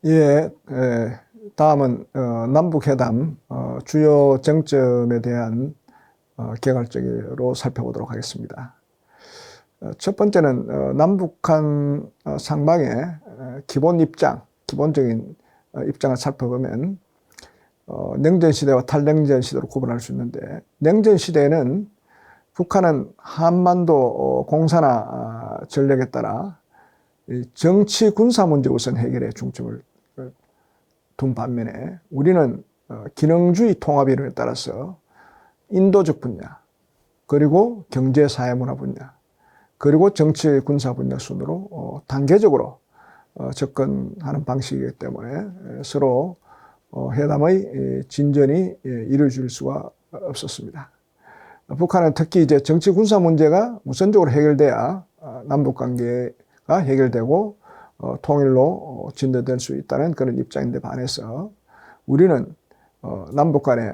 예, 다음은 남북회담 주요 쟁점에 대한 개괄적으로 살펴보도록 하겠습니다. 첫 번째는 남북한 상방의 기본 입장, 기본적인 입장을 살펴보면 냉전 시대와 탈냉전 시대로 구분할 수 있는데, 냉전 시대에는 북한은 한반도 공산화 전략에 따라 정치 군사 문제 우선 해결에 중점을 둔 반면에, 우리는 기능주의 통합 이론에 따라서 인도적 분야, 그리고 경제 사회 문화 분야, 그리고 정치 군사 분야 순으로 단계적으로 접근하는 방식이기 때문에 서로 회담의 진전이 이루어질 수가 없었습니다. 북한은 특히 이제 정치 군사 문제가 우선적으로 해결돼야 남북 관계가 해결되고 통일로 진전될 수 있다는 그런 입장인데 반해서, 우리는 남북 간의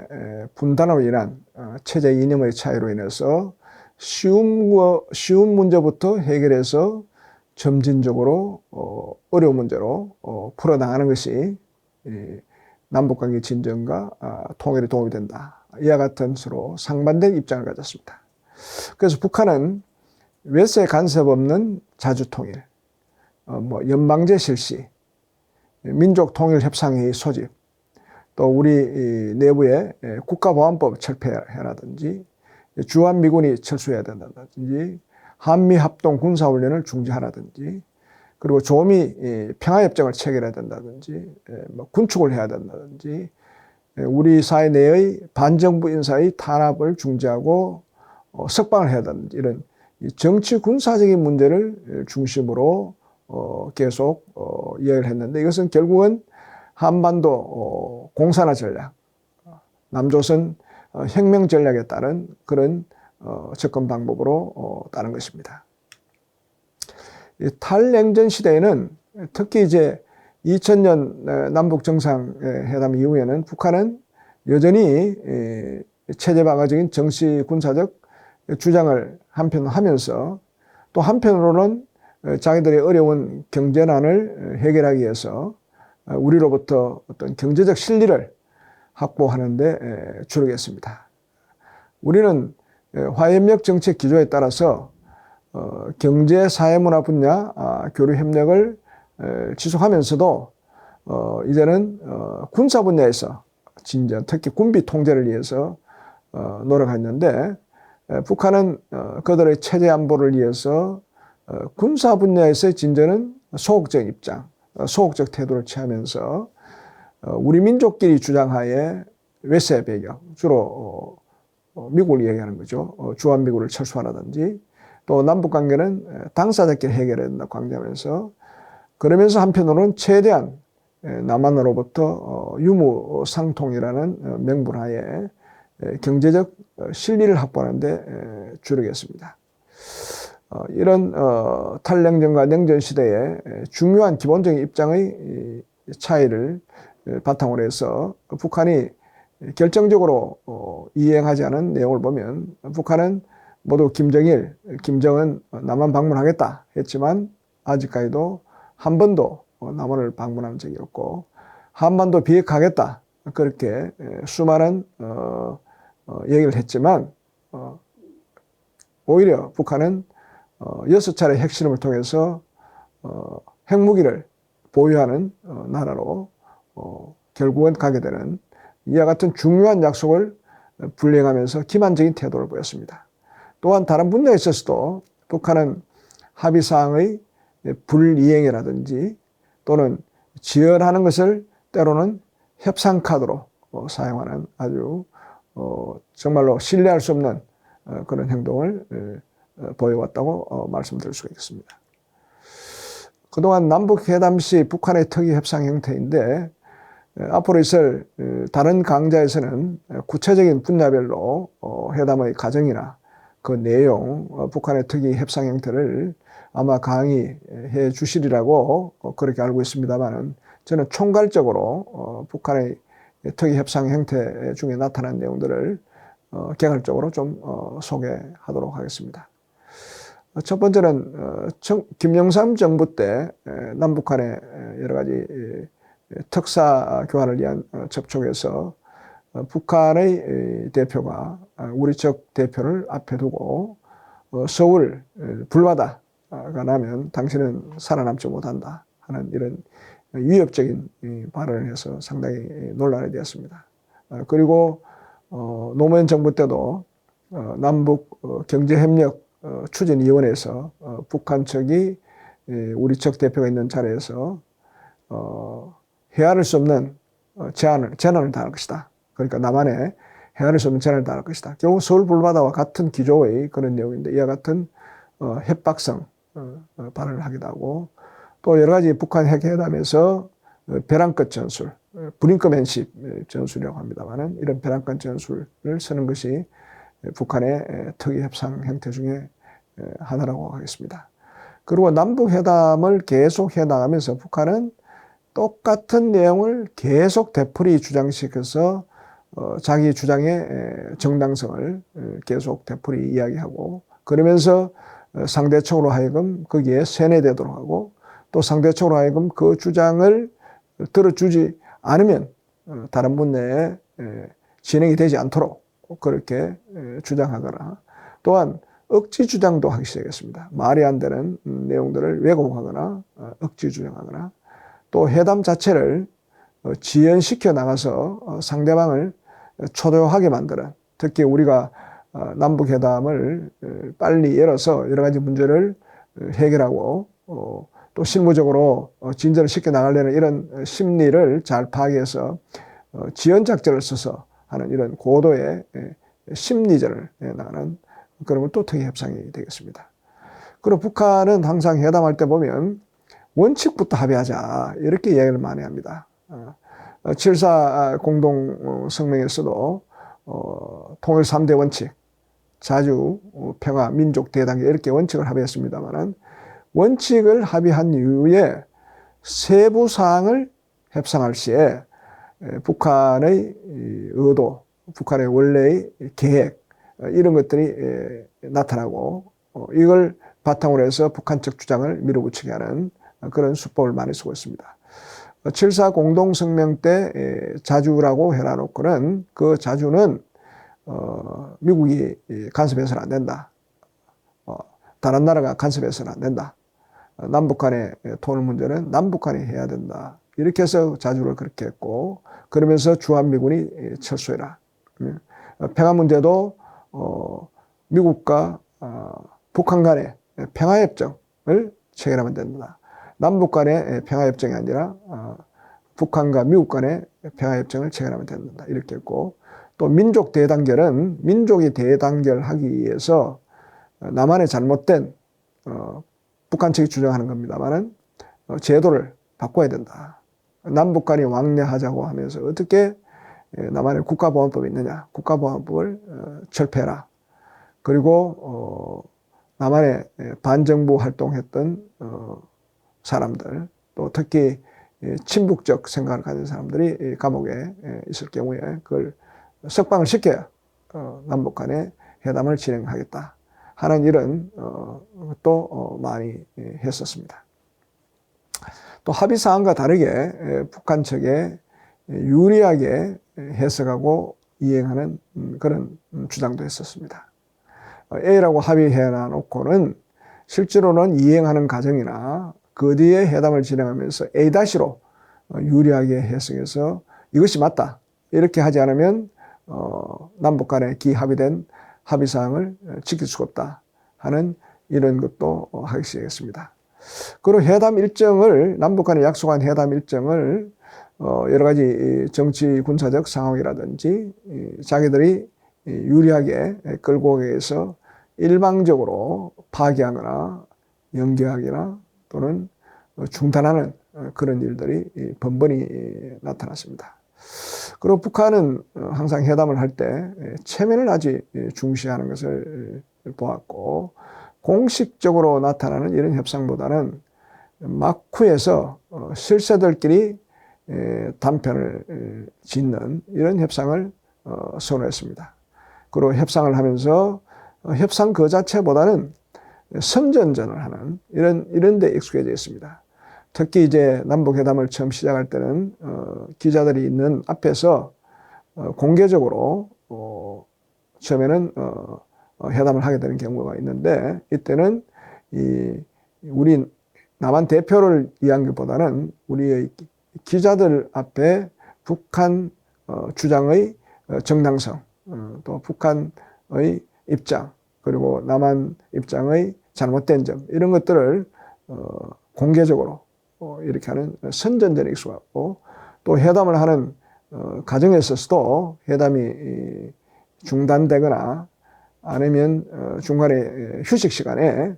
분단으로 인한 체제 이념의 차이로 인해서 쉬운 문제부터 해결해서 점진적으로 어려운 문제로 풀어나가는 것이 남북관계 진전과 통일에 도움이 된다. 이와 같은 서로 상반된 입장을 가졌습니다. 그래서 북한은 외세 간섭 없는 자주통일, 연방제 실시, 민족통일협상회의 소집, 또 우리 내부에 국가보안법 철폐라든지 주한미군이 철수해야 된다든지 한미합동 군사훈련을 중지하라든지, 그리고 조미 평화협정을 체결해야 된다든지 군축을 해야 된다든지, 우리 사회 내의 반정부 인사의 탄압을 중지하고 석방을 해야 된다든지, 이런 정치 군사적인 문제를 중심으로 계속 이야기를 했는데, 이것은 결국은 한반도 공산화 전략, 남조선 혁명 전략에 따른 그런 접근 방법으로 따른 것입니다. 탈냉전 시대에는 특히 이제 2000년 남북 정상회담 이후에는 북한은 여전히 체제 방어적인 정치 군사적 주장을 한편으로 하면서, 또 한편으로는 자기들의 어려운 경제난을 해결하기 위해서 우리로부터 어떤 경제적 실리를 확보하는 데 주력했습니다. 우리는 화해협력 정책 기조에 따라서 경제, 사회, 문화 분야 교류 협력을 지속하면서도 이제는 군사 분야에서 진전, 특히 군비 통제를 위해서 노력했는데, 북한은 그들의 체제 안보를 위해서 군사 분야에서의 진전은 소극적 입장, 소극적 태도를 취하면서 우리 민족끼리 주장하에 외세 배경, 주로 미국을 이야기하는 거죠. 주한미군을 철수하라든지, 또 남북관계는 당사자끼리 해결해야 된다고 강조하면서, 그러면서 한편으로는 최대한 남한으로부터 유무상통이라는 명분하에 경제적 실리를 확보하는 데 주력했습니다. 이런 탈냉전과 냉전 시대의 중요한 기본적인 입장의 차이를 바탕으로 해서 북한이 결정적으로 이행하지 않은 내용을 보면, 북한은 모두 김정일, 김정은 남한 방문하겠다 했지만 아직까지도 한 번도 남한을 방문한 적이 없고, 한반도 비핵화하겠다 그렇게 수많은 얘기를 했지만, 오히려 북한은 6차례 핵실험을 통해서 핵무기를 보유하는 나라로 결국은 가게 되는, 이와 같은 중요한 약속을 불이행하면서 기만적인 태도를 보였습니다. 또한 다른 분야에 있어서도 북한은 합의사항의 불이행이라든지 또는 지연하는 것을 때로는 협상카드로 사용하는 아주 정말로 신뢰할 수 없는 그런 행동을 보여왔다고 말씀드릴 수가 있겠습니다. 그동안 남북회담 시 북한의 특이 협상 형태인데, 앞으로 있을 다른 강좌에서는 구체적인 분야별로 회담의 과정이나 그 내용, 북한의 특이 협상 형태를 아마 강의해 주시리라고 그렇게 알고 있습니다만, 저는 총괄적으로 북한의 특이 협상 형태 중에 나타난 내용들을 개괄적으로 좀 소개하도록 하겠습니다. 첫 번째는 김영삼 정부 때 남북한의 여러 가지 특사 교환을 위한 접촉에서 북한의 대표가 우리 쪽 대표를 앞에 두고 서울 불바다가 나면 당신은 살아남지 못한다 하는 이런 위협적인 발언을 해서 상당히 논란이 되었습니다. 그리고 노무현 정부 때도 남북 경제협력 추진위원회에서 북한 측이 우리 측 대표가 있는 자리에서 헤아릴 수 없는 재난을 당할 것이다. 그러니까 남한에 헤아릴 수 없는 재난을 당할 것이다. 결국 서울 불바다와 같은 기조의 그런 내용인데 이와 같은 협박성 발언을 하기도 하고 또 여러 가지 북한 핵회담에서 벼랑끝 전술, 브링크맨십 전술이라고 합니다만은 이런 벼랑끝 전술을 쓰는 것이 북한의 특이 협상 형태 중에 하나라고 하겠습니다. 그리고 남북회담을 계속 해나가면서 북한은 똑같은 내용을 계속 되풀이 주장시켜서 자기 주장의 정당성을 계속 되풀이 이야기하고 그러면서 상대측으로 하여금 거기에 세뇌되도록 하고 또 상대측으로 하여금 그 주장을 들어주지 않으면 다른 분야에 진행이 되지 않도록 그렇게 주장하거나 또한 억지 주장도 하기 시작했습니다. 말이 안 되는 내용들을 왜곡하거나 억지 주장하거나 또 회담 자체를 지연시켜 나가서 상대방을 초조하게 만드는 특히 우리가 남북회담을 빨리 열어서 여러 가지 문제를 해결하고 또 실무적으로 진전을 시켜 나가려는 이런 심리를 잘 파악해서 지연작전을 써서 하는 이런 고도의 심리전을 나가는 그런 것도 특이 협상이 되겠습니다. 그리고 북한은 항상 회담할 때 보면 원칙부터 합의하자 이렇게 이야기를 많이 합니다. 7.4 공동성명에서도 통일 3대 원칙, 자주, 평화, 민족, 대단계 이렇게 원칙을 합의했습니다만 원칙을 합의한 이후에 세부 사항을 협상할 시에 북한의 의도, 북한의 원래의 계획 이런 것들이 나타나고 이걸 바탕으로 해서 북한 측 주장을 밀어붙이게 하는 그런 수법을 많이 쓰고 있습니다. 7.4 공동성명 때 자주라고 해놔놓고는 그 자주는 미국이 간섭해서는 안 된다. 다른 나라가 간섭해서는 안 된다. 남북 간의 통일 문제는 남북 간이 해야 된다. 이렇게 해서 자주를 그렇게 했고 그러면서 주한미군이 철수해라. 평화 문제도 미국과 북한 간의 평화협정을 체결하면 된다. 남북 간의 평화협정이 아니라 북한과 미국 간의 평화협정을 체결하면 된다. 이렇게 했고 또 민족 대단결은 민족이 대단결하기 위해서 남한의 잘못된 북한 측이 주장하는 겁니다만은 제도를 바꿔야 된다. 남북 간이 왕래하자고 하면서 어떻게 남한에 국가보안법이 있느냐. 국가보안법을 철폐해라. 그리고 남한에 반정부 활동했던 사람들 또 특히 친북적 생각을 가진 사람들이 감옥에 있을 경우에 그걸 석방을 시켜야 남북 간의 회담을 진행하겠다 하는 이런 것도 많이 했었습니다. 또 합의사항과 다르게 북한 측에 유리하게 해석하고 이행하는 그런 주장도 했었습니다. A라고 합의해 놓고는 실제로는 이행하는 과정이나 그 뒤에 회담을 진행하면서 A-로 유리하게 해석해서 이것이 맞다. 이렇게 하지 않으면 남북 간에 기합의된 합의사항을 지킬 수가 없다 하는 이런 것도 하기 시작했습니다. 그리고 회담 일정을 남북 간에 약속한 회담 일정을 여러 가지 정치 군사적 상황이라든지 자기들이 유리하게 끌고 오기 위해서 일방적으로 파기하거나 연기하거나 또는 중단하는 그런 일들이 번번이 나타났습니다. 그리고 북한은 항상 회담을 할 때 체면을 아주 중시하는 것을 보았고 공식적으로 나타나는 이런 협상보다는 막후에서 실세들끼리 단편을 짓는 이런 협상을 선호했습니다. 그리고 협상을 하면서 협상 그 자체보다는 선전전을 하는 이런 데 익숙해져 있습니다. 특히 이제 남북회담을 처음 시작할 때는 기자들이 있는 앞에서 공개적으로 처음에는 회담을 하게 되는 경우가 있는데, 이때는 우리 남한 대표를 위한 것보다는 우리의 기자들 앞에 북한 주장의 정당성, 또 북한의 입장, 그리고 남한 입장의 잘못된 점, 이런 것들을 공개적으로 이렇게 하는 선전전이 있었고, 또 회담을 하는 과정에 있어서도 회담이 중단되거나 아니면 중간에 휴식 시간에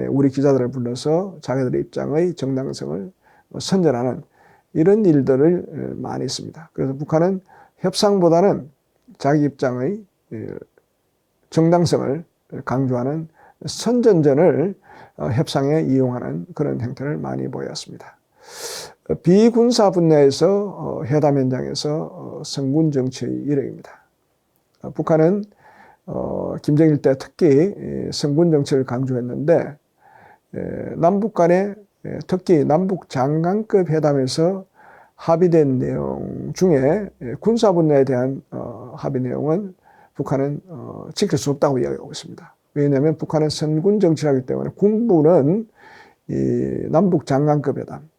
우리 기자들을 불러서 자기들의 입장의 정당성을 선전하는 이런 일들을 많이 했습니다. 그래서 북한은 협상보다는 자기 입장의 정당성을 강조하는 선전전을 협상에 이용하는 그런 행태를 많이 보였습니다. 비군사 분야에서 회담 현장에서 성군 정치의 이력입니다. 북한은 김정일 때 특히 성군 정치를 강조했는데, 남북 간에 특히 남북 장관급 회담에서 합의된 내용 중에 군사 분야에 대한 합의 내용은 북한은 지킬 수 없다고 이야기하고 있습니다. 왜냐하면 북한은 선군 정치를 하기 때문에 군부는 이 남북 장관급 회담,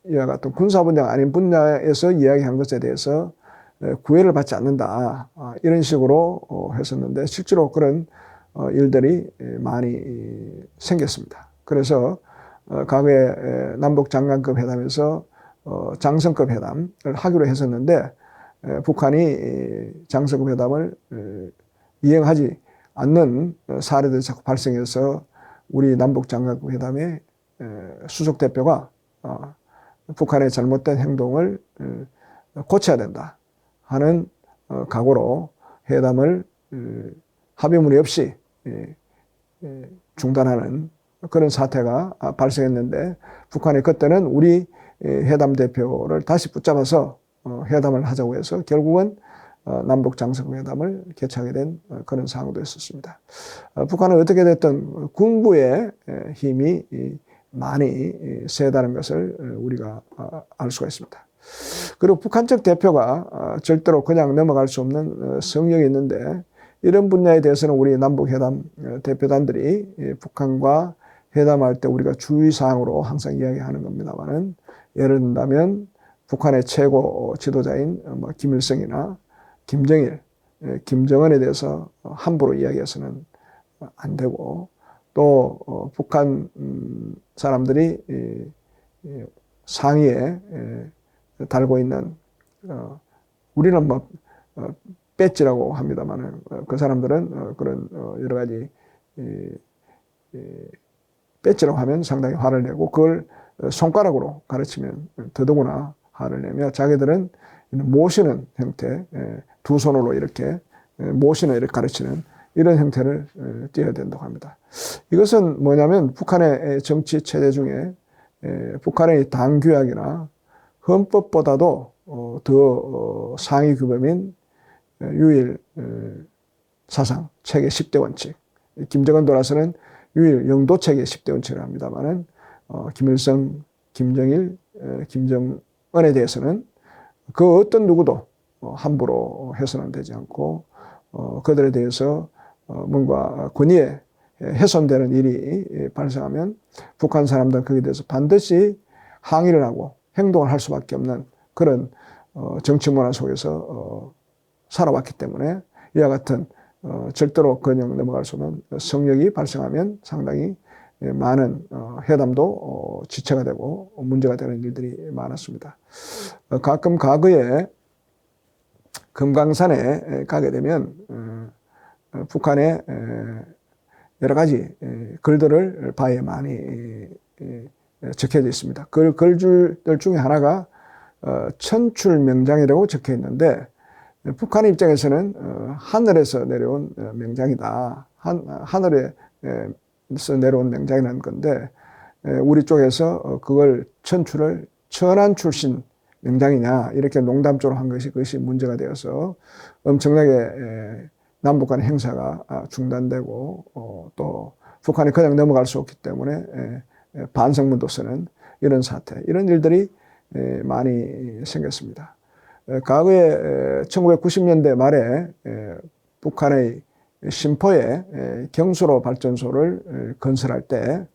이와 같은 군사 분야가 아닌 분야에서 이야기한 것에 대해서 구애를 받지 않는다, 이런 식으로 했었는데 실제로 그런 일들이 많이 생겼습니다. 그래서 과거에 남북 장관급 회담에서 장성급 회담을 하기로 했었는데, 북한이 장성급 회담을 이행하지 않는 사례들이 자꾸 발생해서 우리 남북 장관급 회담의 수석 대표가 북한의 잘못된 행동을 고쳐야 된다 하는 각오로 회담을 합의문이 없이 중단하는 그런 사태가 발생했는데, 북한이 그때는 우리 회담 대표를 다시 붙잡아서 회담을 하자고 해서 결국은 남북 장성급 회담을 개최하게 된 그런 상황도 있었습니다. 북한은 어떻게 됐든 군부의 힘이 많이 세다는 것을 우리가 알 수가 있습니다. 그리고 북한 측 대표가 절대로 그냥 넘어갈 수 없는 성격이 있는데, 이런 분야에 대해서는 우리 남북회담 대표단들이 북한과 회담할 때 우리가 주의사항으로 항상 이야기하는 겁니다만은, 예를 든다면 북한의 최고 지도자인 김일성이나 김정일, 김정은에 대해서 함부로 이야기해서는 안 되고, 또 북한 사람들이 상의에 달고 있는, 우리는 뭐 배지라고 합니다만 그 사람들은 그런 여러 가지 배지라고 하면 상당히 화를 내고, 그걸 손가락으로 가르치면 더더구나 화를 내며, 자기들은 모시는 형태, 두 손으로 이렇게 모시는 이렇게 가르치는 이런 형태를 띄어야 된다고 합니다. 이것은 뭐냐면 북한의 정치 체제 중에 북한의 당규약이나 헌법보다도 더 상위 규범인 유일 사상 체계 10대 원칙, 김정은 돌아서는 유일 영도 체계 10대 원칙을 합니다만은, 김일성, 김정일, 김정은에 대해서는 그 어떤 누구도 함부로 해서는 되지 않고, 그들에 대해서 뭔가 권위에 훼손되는 일이 발생하면 북한 사람들은 거기에 대해서 반드시 항의를 하고 행동을 할 수밖에 없는 그런 정치 문화 속에서 살아왔기 때문에, 이와 같은 절대로 그냥 넘어갈 수 없는 성역이 발생하면 상당히 많은 회담도 지체가 되고 문제가 되는 일들이 많았습니다. 가끔 과거에 금강산에 가게 되면 북한의 여러 가지 글들을 바에 많이 적혀져 있습니다. 그 글들 중에 하나가 천출명장이라고 적혀 있는데, 북한 입장에서는 하늘에서 내려온 명장이다, 하늘에서 내려온 명장이라는 건데, 우리 쪽에서 그걸 천출을 천안 출신 명장이냐 이렇게 농담적으로 한 것이, 그것이 문제가 되어서 엄청나게 남북 간 행사가 중단되고, 또 북한이 그냥 넘어갈 수 없기 때문에 반성문도 쓰는 이런 사태, 이런 일들이 많이 생겼습니다. 과거에 1990년대 말에 북한의 심포에 경수로 발전소를 건설할 때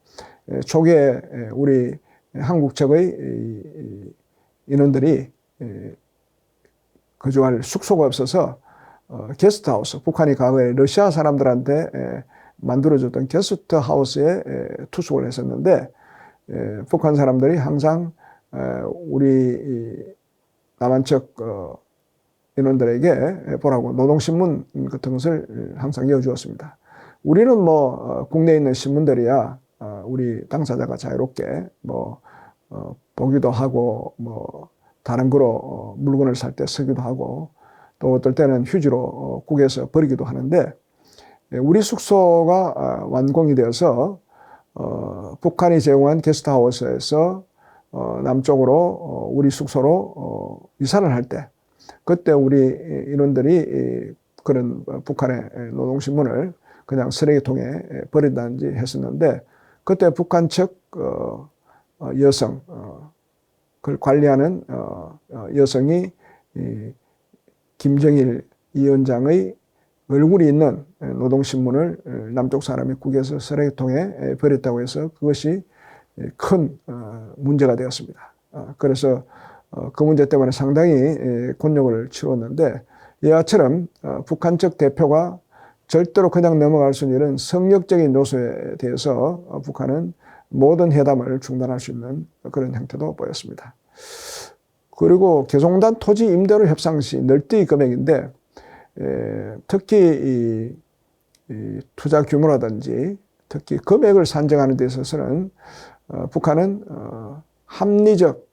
초기에 우리 한국 측의 인원들이 거주할 숙소가 없어서 게스트하우스, 북한이 과거에 러시아 사람들한테 만들어줬던 게스트하우스에 투숙을 했었는데 북한 사람들이 항상 우리 남한 측 인원들에게 보라고 노동신문 같은 것을 항상 이어주었습니다. 우리는 뭐 국내에 있는 신문들이야 우리 당사자가 자유롭게 뭐 보기도 하고 뭐 다른 거로 물건을 살 때 쓰기도 하고 또 어떨 때는 휴지로 국에서 버리기도 하는데 우리 숙소가 완공이 되어서 북한이 제공한 게스트하우스에서 남쪽으로 우리 숙소로 이사를 할 때 그때 우리 인원들이 그런 북한의 노동신문을 그냥 쓰레기통에 버린다든지 했었는데 그때 북한 측 여성 그걸 관리하는 여성이 김정일 위원장의 얼굴이 있는 노동신문을 남쪽 사람이 국에서 쓰레기통에 버렸다고 해서 그것이 큰 문제가 되었습니다. 그래서 그 문제 때문에 상당히 곤욕을 치렀는데 이와처럼 북한 측 대표가 절대로 그냥 넘어갈 수 있는 이런 성역적인 요소에 대해서 북한은 모든 회담을 중단할 수 있는 그런 형태도 보였습니다. 그리고 개성공단 토지 임대료 협상 시 널뛰기 금액인데 특히 이 투자 규모라든지 특히 금액을 산정하는 데 있어서는 북한은 합리적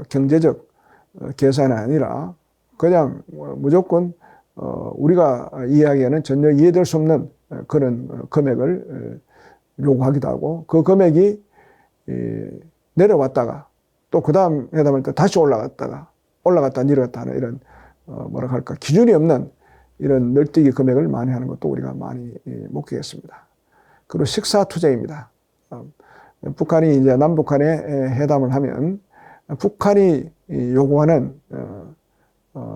경제적 계산이 아니라 그냥 무조건 우리가 이해하기에는 전혀 이해될 수 없는 그런 금액을 요구하기도 하고 그 금액이 내려왔다가 또 그 다음 회담할 때 다시 올라갔다 내려갔다 하는 이런 뭐라 할까 기준이 없는 이런 널뛰기 금액을 많이 하는 것도 우리가 많이 목격했습니다. 그리고 식사 투쟁입니다. 북한이 이제 남북한에 회담을 하면 북한이 요구하는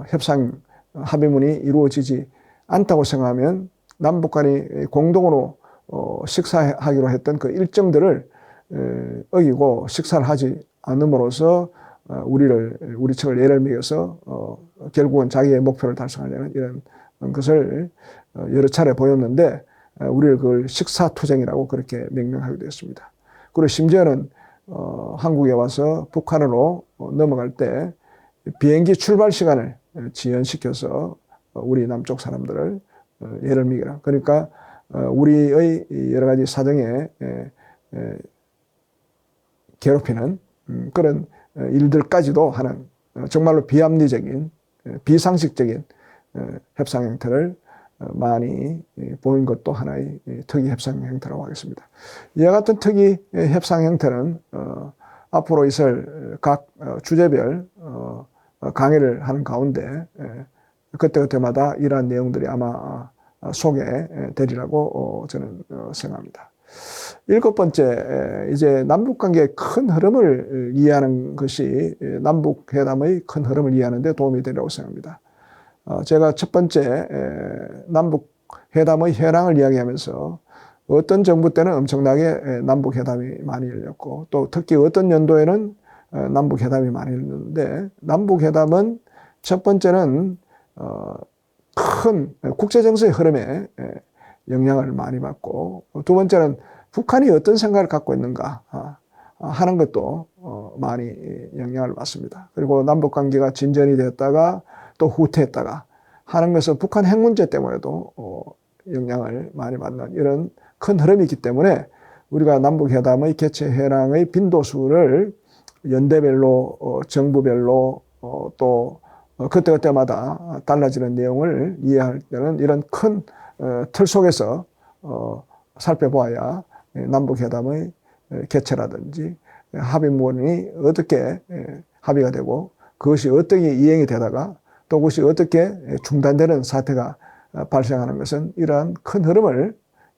협상 합의문이 이루어지지 않다고 생각하면 남북한이 공동으로 식사하기로 했던 그 일정들을 어기고 식사를 하지 않음으로써 우리 측을 예를 먹여서 결국은 자기의 목표를 달성하려는 이런 것을 여러 차례 보였는데 우리를 그걸 식사투쟁이라고 그렇게 명명하게 되었습니다. 그리고 심지어는 한국에 와서 북한으로 넘어갈 때 비행기 출발 시간을 지연시켜서 우리 남쪽 사람들을 예를 먹이라. 그러니까 우리의 여러 가지 사정에 괴롭히는 그런 일들까지도 하는 정말로 비합리적인 비상식적인 협상 형태를 많이 보인 것도 하나의 특이 협상 형태라고 하겠습니다. 이와 같은 특이 협상 형태는 앞으로 있을 각 주제별 강의를 하는 가운데 그때그때마다 이러한 내용들이 아마 소개되리라고 저는 생각합니다. 7번째, 이제 남북관계의 큰 흐름을 이해하는 것이 남북회담의 큰 흐름을 이해하는 데 도움이 되리라고 생각합니다. 제가 첫 번째 남북회담의 현황을 이야기하면서 어떤 정부 때는 엄청나게 남북회담이 많이 열렸고 또 특히 어떤 연도에는 남북회담이 많이 열렸는데 남북회담은 첫 번째는 큰 국제정세의 흐름에 영향을 많이 받고 두 번째는 북한이 어떤 생각을 갖고 있는가 하는 것도 많이 영향을 받습니다. 그리고 남북관계가 진전이 되었다가 또 후퇴했다가 하는 것은 북한 핵 문제 때문에도 영향을 많이 받는 이런 큰 흐름이 있기 때문에 우리가 남북회담의 개최 현황의 빈도수를 연대별로 정부별로 또 그때그때마다 달라지는 내용을 이해할 때는 이런 큰 틀 속에서 살펴보아야 남북회담의 개최라든지 합의문이 어떻게 합의가 되고 그것이 어떻게 이행이 되다가 또 그것이 어떻게 중단되는 사태가 발생하는 것은 이러한 큰 흐름을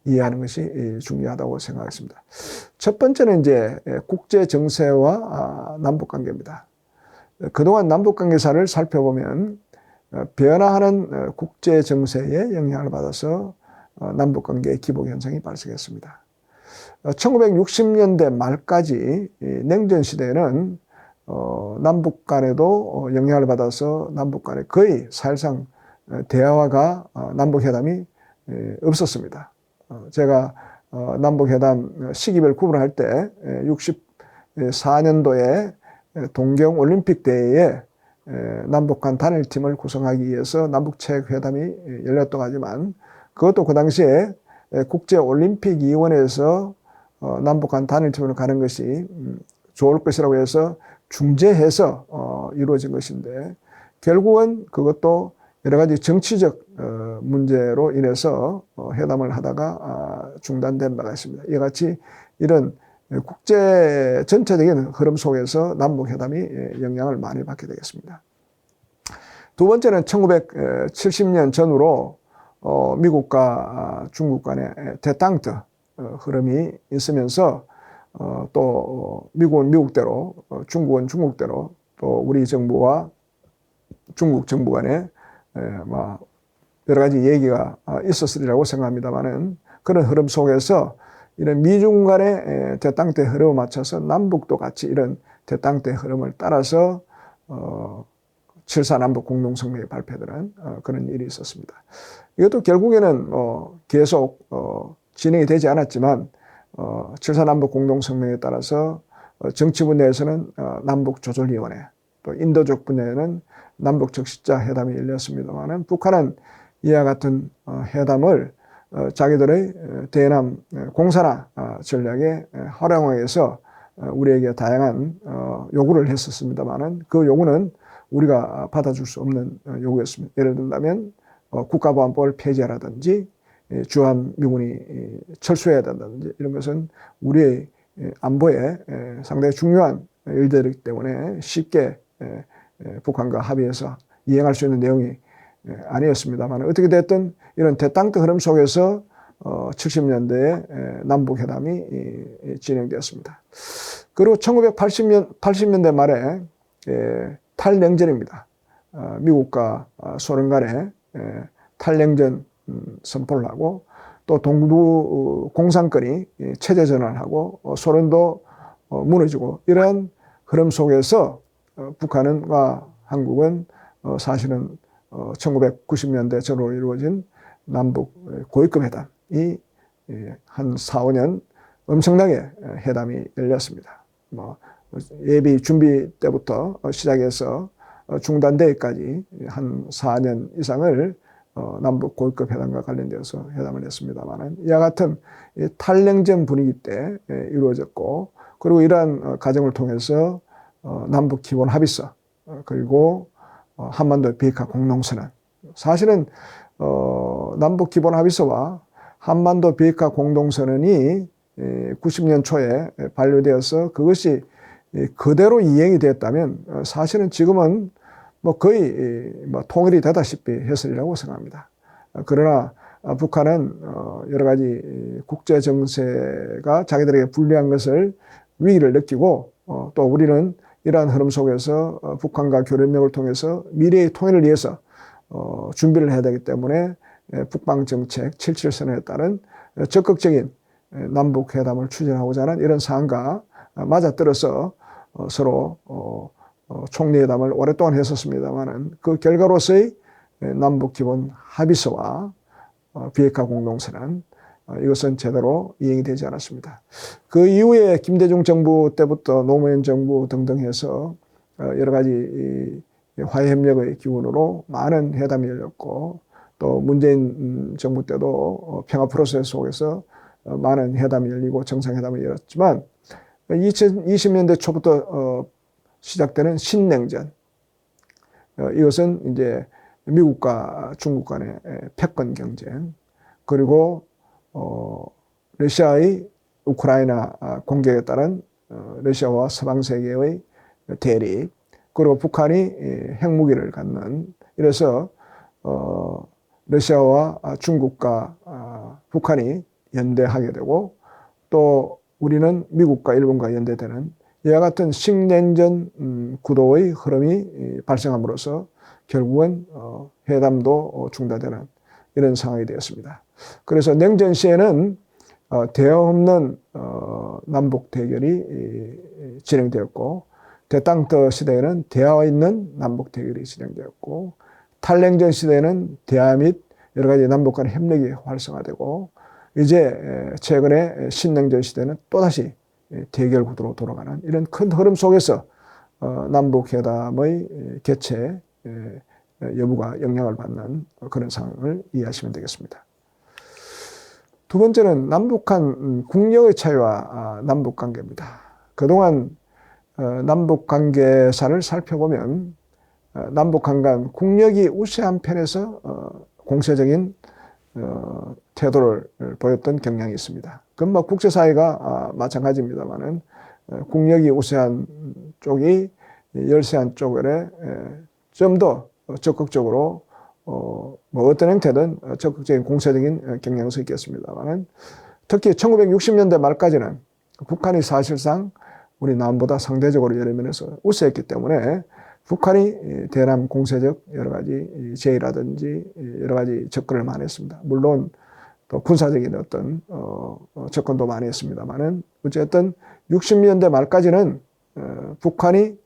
이해하는 것이 중요하다고 생각했습니다. 첫 번째는 이제 국제 정세와 남북 관계입니다. 그동안 남북 관계사를 살펴보면 변화하는 국제 정세에 영향을 받아서 남북 관계의 기복 현상이 발생했습니다. 1960년대 말까지 냉전 시대에는 남북 간에도 영향을 받아서 남북 간에 거의 사실상 대화가 남북회담이 없었습니다. 제가 남북회담 시기별 구분할 때 64년도에 동경올림픽 대회에 남북 간 단일팀을 구성하기 위해서 남북체육회담이 열렸다고 하지만 그것도 그 당시에 국제올림픽위원회에서 남북 간 단일팀으로 가는 것이 좋을 것이라고 해서 중재해서 이루어진 것인데 결국은 그것도 여러 가지 정치적 문제로 인해서 회담을 하다가 중단된 바가 있습니다. 이와 같이 이런 국제 전체적인 흐름 속에서 남북회담이 영향을 많이 받게 되겠습니다. 두 번째는 1970년 전후로 미국과 중국 간의 대탕트 흐름이 있으면서 또 미국은 미국대로 중국은 중국대로 또 우리 정부와 중국 정부 간에 여러 가지 얘기가 있었으리라고 생각합니다만은 그런 흐름 속에서 이런 미중 간의 대땅대 흐름에 맞춰서 남북도 같이 이런 대땅대 흐름을 따라서 7.4 남북 공동성명이 발표되는 그런 일이 있었습니다. 이것도 결국에는 계속 진행이 되지 않았지만 7.4 남북 공동성명에 따라서 정치 분야에서는 남북조절위원회 또 인도적 분야에는 남북적시자 회담이 열렸습니다만 북한은 이와 같은 회담을 자기들의 대남 공산화 전략에 활용해서 우리에게 다양한 요구를 했었습니다만 그 요구는 우리가 받아줄 수 없는 요구였습니다. 예를 든다면 국가보안법을 폐지하라든지 주한미군이 철수해야 된다든지 이런 것은 우리의 안보에 상당히 중요한 일들이기 때문에 쉽게 북한과 합의해서 이행할 수 있는 내용이 아니었습니다만 어떻게 됐든 이런 대땅트 흐름 속에서 70년대에 남북회담이 진행되었습니다. 그리고 80년대 말에 탈냉전입니다. 미국과 소련 간에 탈냉전 선포를 하고 또 동부 공산권이 체제 전환을 하고 소련도 무너지고 이러한 흐름 속에서 북한과 한국은 사실은 1990년대 전후로 이루어진 남북 고위급 회담이 한 4, 5년 엄청나게 회담이 열렸습니다. 예비 준비 때부터 시작해서 중단대회까지 한 4년 이상을 남북 고위급 회담과 관련되어서 회담을 했습니다만 이와 같은 탈냉전 분위기 때 이루어졌고 그리고 이러한 과정을 통해서 남북 기본 합의서 그리고 한반도 비핵화 공동선언 사실은 남북 기본 합의서와 한반도 비핵화 공동선언이 90년 초에 반려되어서 그것이 그대로 이행이 됐다면 사실은 지금은 거의 통일이 되다시피 했으리라고 생각합니다. 그러나 북한은 여러 가지 국제 정세가 자기들에게 불리한 것을 위기를 느끼고 또 우리는 이러한 흐름 속에서 북한과 교련력을 통해서 미래의 통일을 위해서 준비를 해야 되기 때문에 북방정책 7.7 선언에 따른 적극적인 남북회담을 추진하고자 하는 이런 사안과 맞아떨어서 서로 총리회담을 오랫동안 했었습니다만 그 결과로서의 남북기본 합의서와 비핵화 공동선언 이것은 제대로 이행이 되지 않았습니다. 그 이후에 김대중 정부 때부터 노무현 정부 등등 해서 여러 가지 화해협력의 기운으로 많은 회담이 열렸고 또 문재인 정부 때도 평화 프로세스 속에서 많은 회담이 열리고 정상회담이 열렸지만 2020년대 초부터 시작되는 신냉전 이것은 이제 미국과 중국 간의 패권 경쟁 그리고 러시아의 우크라이나 공격에 따른 러시아와 서방 세계의 대립 그리고 북한이 핵무기를 갖는 이래서 러시아와 중국과 북한이 연대하게 되고 또 우리는 미국과 일본과 연대되는 이와 같은 신냉전 구도의 흐름이 발생함으로써 결국은 회담도 중단되는 이런 상황이 되었습니다. 그래서 냉전 시에는 대화 없는 남북 대결이 진행되었고 대땅터 시대에는 대화가 있는 남북 대결이 진행되었고 탈냉전 시대에는 대화 및 여러 가지 남북 간의 협력이 활성화되고 이제 최근에 신냉전 시대는 또다시 대결 구도로 돌아가는 이런 큰 흐름 속에서 남북회담의 개최 여부가 영향을 받는 그런 상황을 이해하시면 되겠습니다. 두 번째는 남북한 국력의 차이와 남북관계입니다. 그동안 남북관계사를 살펴보면 남북한 간 국력이 우세한 편에서 공세적인 태도를 보였던 경향이 있습니다. 그건 뭐 국제사회가 마찬가지입니다만은 국력이 우세한 쪽이 열세한 쪽에 좀 더 적극적으로 뭐 어떤 형태든 적극적인 공세적인 경향이 있겠습니다만은 특히 1960년대 말까지는 북한이 사실상 우리 남보다 상대적으로 여러 면에서 우세했기 때문에 북한이 대남 공세적 여러 가지 제의라든지 여러 가지 접근을 많이 했습니다. 물론 또 군사적인 어떤 접근도 많이 했습니다만은 어쨌든 60년대 말까지는 북한이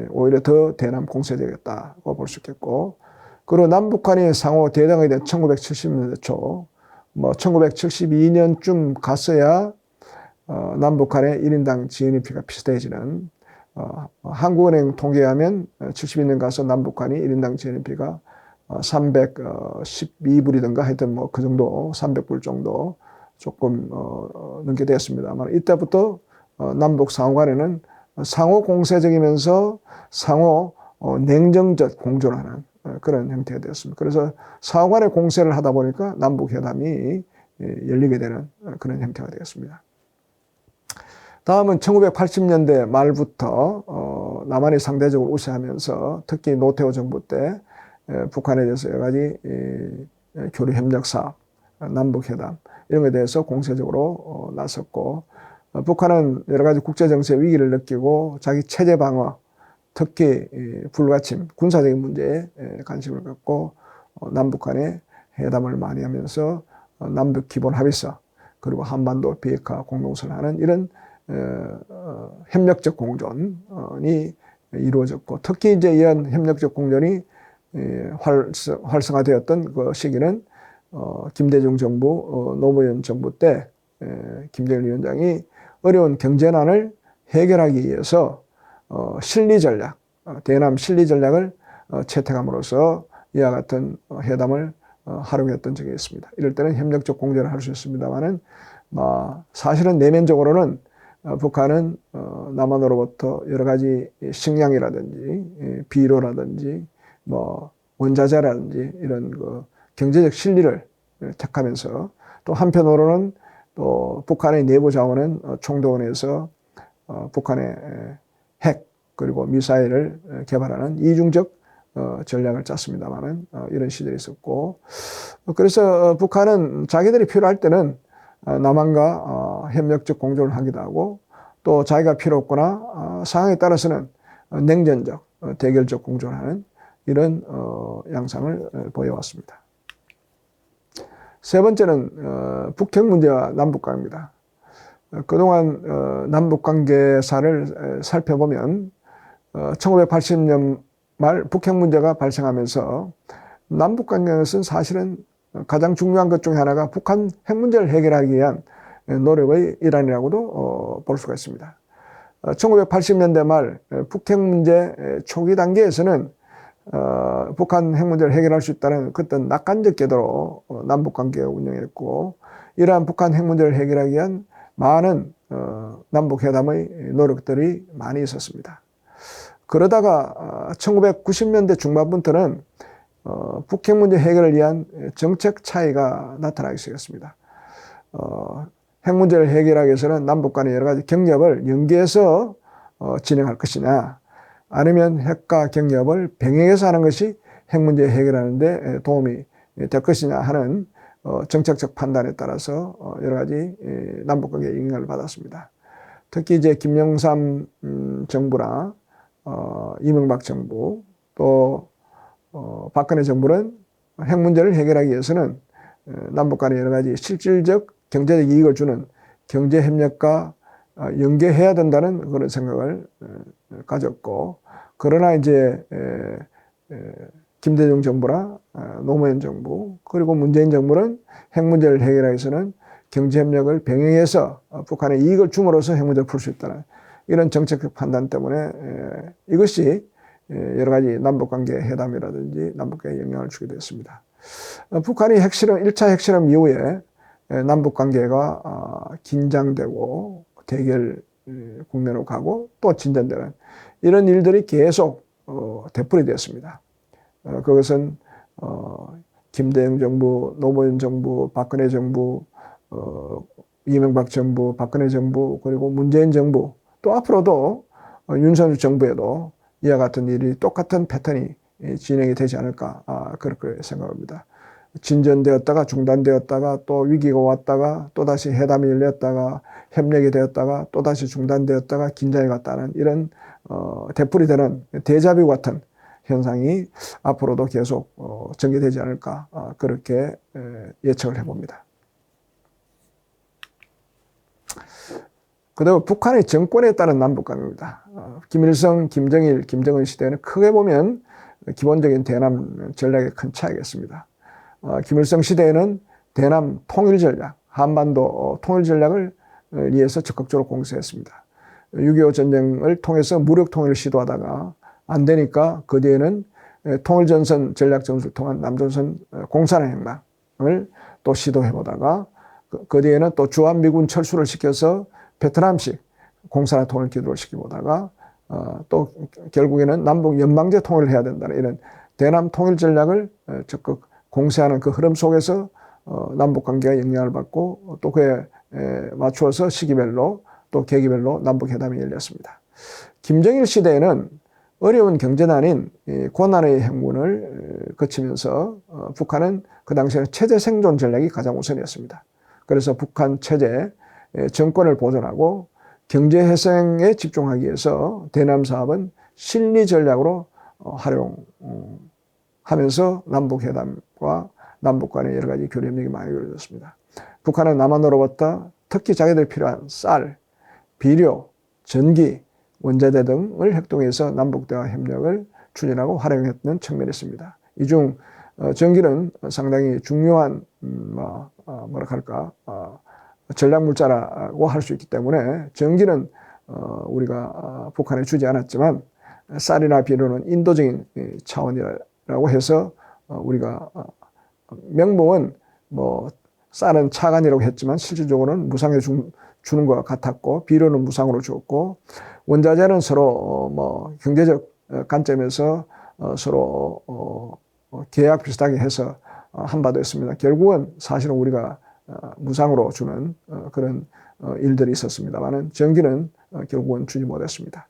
오히려 더 대남 공세적이었다고 볼 수 있겠고 그리고 남북한이 상호 대등하게 된 1970년대 초, 뭐 1972년쯤 갔어야 남북한의 1인당 GNP가 비슷해지는 한국은행 통계에 하면 72년 가서 남북한이 1인당 GNP가 312불이든가 하여튼 뭐 그 정도 300불 정도 조금 넘게 되었습니다만 이때부터 남북 상호 간에는 상호 공세적이면서 상호 냉정적 공존하는 그런 형태가 되었습니다. 그래서 상호 간의 공세를 하다 보니까 남북 회담이 열리게 되는 그런 형태가 되었습니다. 다음은 1980년대 말부터 남한이 상대적으로 우세하면서 특히 노태우 정부 때 북한에 대해서 여러 가지 교류 협력 사업, 남북회담 이런 것에 대해서 공세적으로 나섰고 북한은 여러 가지 국제정세 위기를 느끼고 자기 체제 방어, 특히 불가침, 군사적인 문제에 관심을 갖고 남북 간에 회담을 많이 하면서 남북 기본 합의서 그리고 한반도 비핵화 공동선을 하는 이런 협력적 공존이 이루어졌고 특히 이제 이런 협력적 공존이 활성화되었던 그 시기는 김대중 정부, 노무현 정부 때 김정일 위원장이 어려운 경제난을 해결하기 위해서 실리 전략, 대남 실리 전략을 채택함으로써 이와 같은 회담을 활용했던 적이 있습니다. 이럴 때는 협력적 공존을 할 수 있습니다만은 사실은 내면적으로는 북한은 남한으로부터 여러 가지 식량이라든지 비료라든지 뭐 원자재라든지 이런 그 경제적 실리를 택하면서 또 한편으로는 또 북한의 내부 자원은 총동원해서 북한의 핵 그리고 미사일을 개발하는 이중적 전략을 짰습니다만은 이런 시절이 있었고 그래서 북한은 자기들이 필요할 때는 남한과 협력적 공존을 하기도 하고 또 자기가 필요 없거나 상황에 따라서는 냉전적 대결적 공존하는 이런 양상을 보여왔습니다. 세 번째는 북핵 문제와 남북관계입니다. 그동안 남북관계사를 살펴보면 1980년 말 북핵 문제가 발생하면서 남북관계에서는 사실은 가장 중요한 것 중에 하나가 북한 핵 문제를 해결하기 위한 노력의 일환이라고도 볼 수가 있습니다. 1980년대 말 북핵 문제 초기 단계에서는 북한 핵 문제를 해결할 수 있다는 어떤 낙관적 궤도로 남북관계가 운영했고 이러한 북한 핵 문제를 해결하기 위한 많은 남북회담의 노력들이 많이 있었습니다. 그러다가 1990년대 중반부터는 북핵 문제 해결을 위한 정책 차이가 나타나기 시작했습니다. 핵 문제를 해결하기 위해서는 남북 간의 여러 가지 경협을 연계해서 진행할 것이냐 아니면 핵과 경협을 병행해서 하는 것이 핵 문제 해결하는 데 도움이 될 것이냐 하는 정책적 판단에 따라서 여러 가지 남북관계에 영향을 받았습니다. 특히 이제 김영삼 정부나 이명박 정부 또 박근혜 정부는 핵 문제를 해결하기 위해서는 남북 간에 여러 가지 실질적 경제적 이익을 주는 경제 협력과 연계해야 된다는 그런 생각을 가졌고, 그러나 이제 김대중 정부나 노무현 정부 그리고 문재인 정부는 핵 문제를 해결하기 위해서는 경제 협력을 병행해서 북한에 이익을 줌으로써 핵 문제를 풀 수 있다는 이런 정책적 판단 때문에 이것이 여러 가지 남북관계 회담이라든지 남북관계에 영향을 주게 됐습니다. 북한이 1차 핵실험 이후에 남북관계가 긴장되고 대결 국면으로 가고 또 진전되는 이런 일들이 계속 되풀이 됐습니다. 그것은 김대중 정부, 노무현 정부, 박근혜 정부, 이명박 정부, 박근혜 정부, 그리고 문재인 정부, 또 앞으로도 윤석열 정부에도 이와 같은 일이 똑같은 패턴이 진행이 되지 않을까 그렇게 생각합니다. 진전되었다가 중단되었다가 또 위기가 왔다가 또다시 회담이 열렸다가 협력이 되었다가 또다시 중단되었다가 긴장이 갔다는 이런 되풀이되는 데자뷰 같은 현상이 앞으로도 계속 전개되지 않을까 그렇게 예측을 해봅니다. 그다음에 북한의 정권에 따른 남북관계입니다. 김일성, 김정일, 김정은 시대에는 크게 보면 기본적인 대남 전략에 큰 차이가 있습니다. 김일성 시대에는 대남 통일 전략, 한반도 통일 전략을 위해서 적극적으로 공세했습니다. 6.25 전쟁을 통해서 무력 통일을 시도하다가 안 되니까 그 뒤에는 통일전선 전략 전술을 통한 남조선 공산화 행방을 또 시도해보다가 그 뒤에는 또 주한미군 철수를 시켜서 베트남식 공산화 통일 기도를 시켜보다가 또 결국에는 남북 연방제 통일을 해야 된다는 이런 대남 통일 전략을 적극 공세하는 그 흐름 속에서 남북 관계가 영향을 받고 또 그에 맞추어서 시기별로 또 계기별로 남북 회담이 열렸습니다. 김정일 시대에는 어려운 경제난인 고난의 행군을 거치면서 북한은 그 당시에는 체제 생존 전략이 가장 우선이었습니다. 그래서 북한 체제 정권을 보존하고 경제 회생에 집중하기 위해서 대남 사업은 실리 전략으로 활용하면서 남북 회담과 남북 간의 여러 가지 교류 협력이 많이 이루어졌습니다. 북한은 남한으로부터 특히 자기들이 필요한 쌀, 비료, 전기, 원자재 등을 핵동해서 남북 대화 협력을 추진하고 활용했던 측면이 있습니다. 이 중 전기는 상당히 중요한 전략 물자라고 할 수 있기 때문에 전기는 우리가 북한에 주지 않았지만 쌀이나 비료는 인도적인 차원이라고 해서 우리가 명목은 쌀은 차관이라고 했지만 실질적으로는 무상에 주는 것 같았고 비료는 무상으로 주었고 원자재는 서로 경제적 관점에서 서로 계약 비슷하게 해서 한 바도 있습니다. 결국은 사실은 우리가 무상으로 주는 그런 일들이 있었습니다만은 전기는 결국은 주지 못했습니다.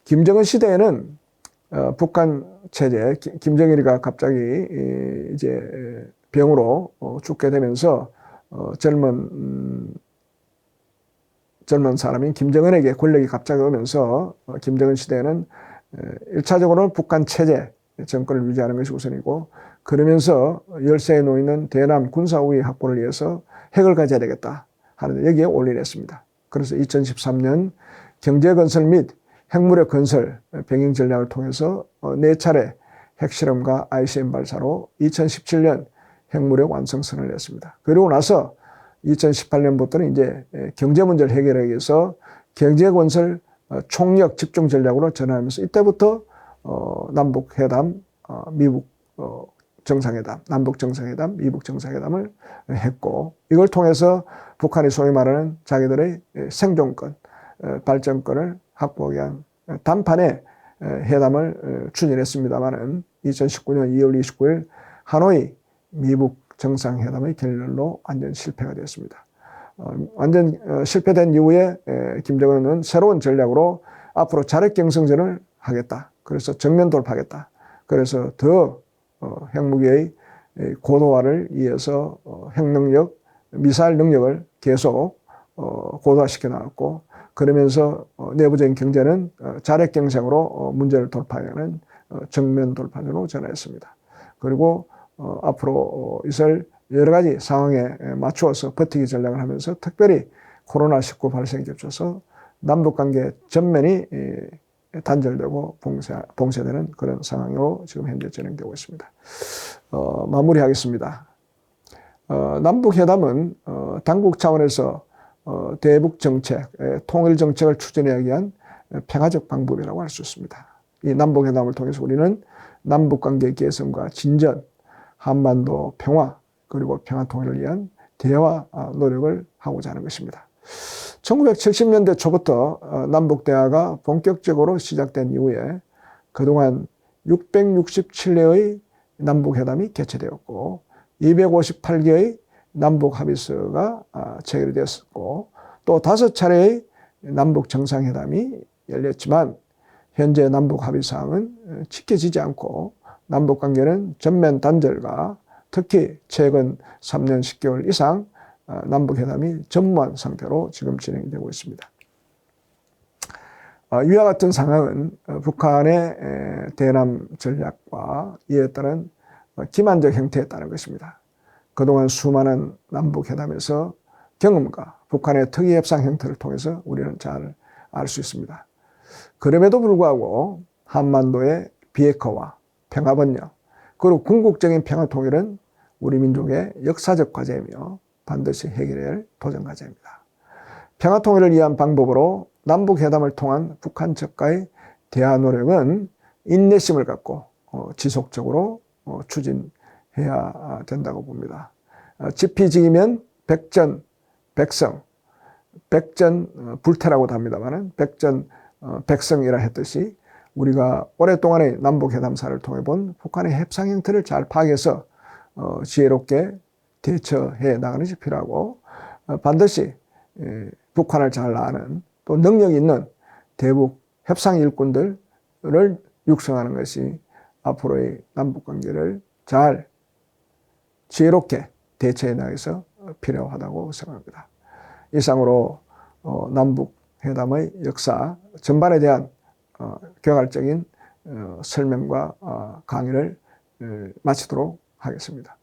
김정은 시대에는 북한 체제 김정일이가 갑자기 이제 병으로 죽게 되면서 젊은 사람인 김정은에게 권력이 갑자기 오면서 김정은 시대에는 1차적으로 북한 체제 정권을 유지하는 것이 우선이고 그러면서 열세에 놓이는 대남 군사 우위 확보를 위해서 핵을 가져야 되겠다 하는데 여기에 올인했습니다. 그래서 2013년 경제건설 및 핵무력 건설 병행 전략을 통해서 4차례 핵실험과 ICBM 발사로 2017년 핵무력 완성 선언을 했습니다. 그리고 나서 2018년부터는 이제 경제 문제를 해결하기 위해서 경제건설 총력 집중 전략으로 전환하면서 이때부터 남북 회담, 미국 정상회담, 남북 정상회담, 미국 정상회담을 했고 이걸 통해서 북한이 소위 말하는 자기들의 생존권, 발전권을 확보하기 위한 단판의 회담을 추진했습니다마는 2019년 2월 29일 하노이 미국 정상회담의 결렬로 완전 실패가 되었습니다. 완전 실패된 이후에 김정은은 새로운 전략으로 앞으로 자력경성전을 하겠다. 그래서 정면 돌파하겠다. 그래서 더 핵무기의 고도화를 위해서 핵능력, 미사일 능력을 계속 고도화시켜 나갔고, 그러면서 내부적인 경제는 자력 경쟁으로 문제를 돌파하는 정면 돌파로 전환했습니다. 그리고 앞으로 있을 여러 가지 상황에 맞추어서 버티기 전략을 하면서 특별히 코로나19 발생에 겹쳐서 남북관계 전면이 단절되고 봉쇄되는 그런 상황으로 지금 현재 진행되고 있습니다. 마무리하겠습니다. 남북회담은 당국 차원에서 대북 정책, 통일 정책을 추진하기 위한 평화적 방법이라고 할 수 있습니다. 이 남북회담을 통해서 우리는 남북관계 개선과 진전, 한반도 평화, 그리고 평화 통일을 위한 대화 노력을 하고자 하는 것입니다. 1970년대 초부터 남북대화가 본격적으로 시작된 이후에 그동안 667회의 남북회담이 개최되었고 258개의 남북합의서가 체결되었고 또 5차례의 남북정상회담이 열렸지만 현재 남북합의사항은 지켜지지 않고 남북관계는 전면 단절과 특히 최근 3년 10개월 이상 남북회담이 전무한 상태로 지금 진행되고 있습니다. 이와 같은 상황은 북한의 대남 전략과 이에 따른 기만적 형태에 따른 것입니다. 그동안 수많은 남북회담에서 경험과 북한의 특이협상 형태를 통해서 우리는 잘 알 수 있습니다. 그럼에도 불구하고 한반도의 비핵화와 평화번영 그리고 궁극적인 평화통일은 우리 민족의 역사적 과제이며 반드시 해결해야 할 도전 과제입니다. 평화통일을 위한 방법으로 남북회담을 통한 북한 측과의 대화 노력은 인내심을 갖고 지속적으로 추진해야 된다고 봅니다. 지피지기면 백전백성, 백전불태라고도 합니다만 백전백성이라 했듯이 우리가 오랫동안의 남북회담사를 통해 본 북한의 협상 형태를 잘 파악해서 지혜롭게 대처해 나가는 것이 필요하고 반드시 북한을 잘 아는 또 능력 있는 대북 협상 일꾼들을 육성하는 것이 앞으로의 남북관계를 잘 지혜롭게 대처해 나가서 필요하다고 생각합니다. 이상으로 남북회담의 역사 전반에 대한 경활적인 설명과 강의를 마치도록 하겠습니다.